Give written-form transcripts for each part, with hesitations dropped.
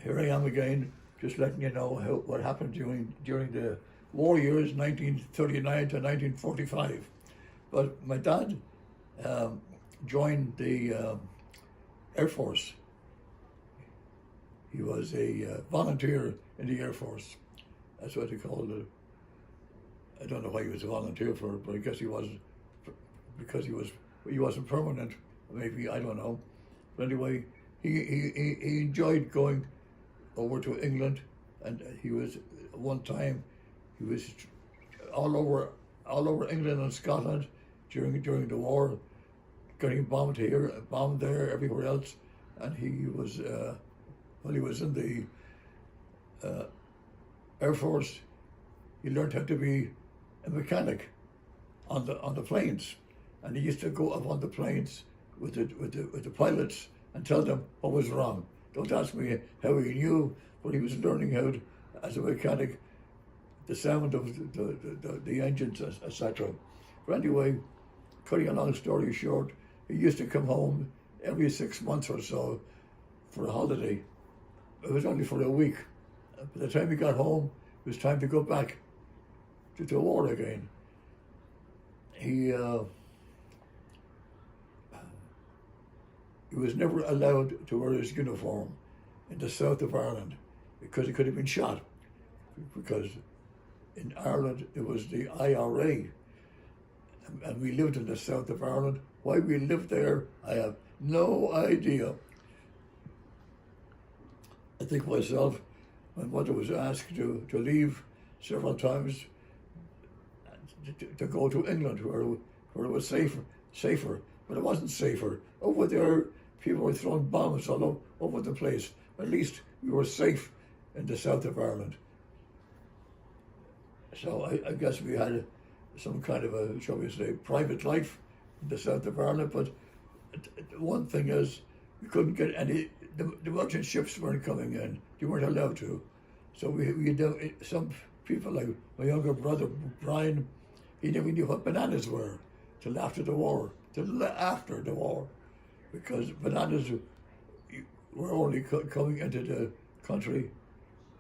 here I am again, just letting you know what happened during the war years, 1939 to 1945. But my dad joined the Air Force. He was a volunteer in the Air Force. That's what they called it. I don't know why he was a volunteer for it, but I guess he wasn't, because he wasn't permanent. Maybe, I don't know. But anyway, he enjoyed going over to England, and he was he was all over England and Scotland during the war, getting bombed here, bombed there, everywhere else, and he was when he was in the Air Force, he learned how to be a mechanic on the planes, and he used to go up on the planes with the pilots and tell them what was wrong. Don't ask me how he knew, but he was learning how to, as a mechanic, the sound of the engines, etc. But anyway, cutting a long story short, he used to come home every 6 months or so for a holiday. It was only for a week. By the time he got home, it was time to go back to the war again. He was never allowed to wear his uniform in the south of Ireland because he could have been shot. Because in Ireland it was the IRA, and we lived in the south of Ireland. Why we lived there, I have no idea. I think myself, my mother was asked to leave several times to go to England, where it was safer, but it wasn't safer. Over there, people were throwing bombs all over the place. At least we were safe in the south of Ireland. So I guess we had some kind of a, shall we say, private life in the south of Ireland. But one thing is, we couldn't get any. The merchant ships weren't coming in. You weren't allowed to. So we some people, like my younger brother Brian, he never knew what bananas were till after the war. Because bananas were only coming into the country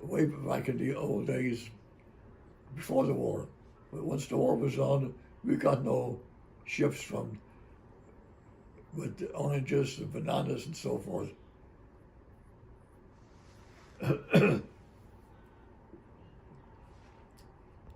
way back in the old days before the war. But once the war was on, we got no ships with oranges and bananas and so forth.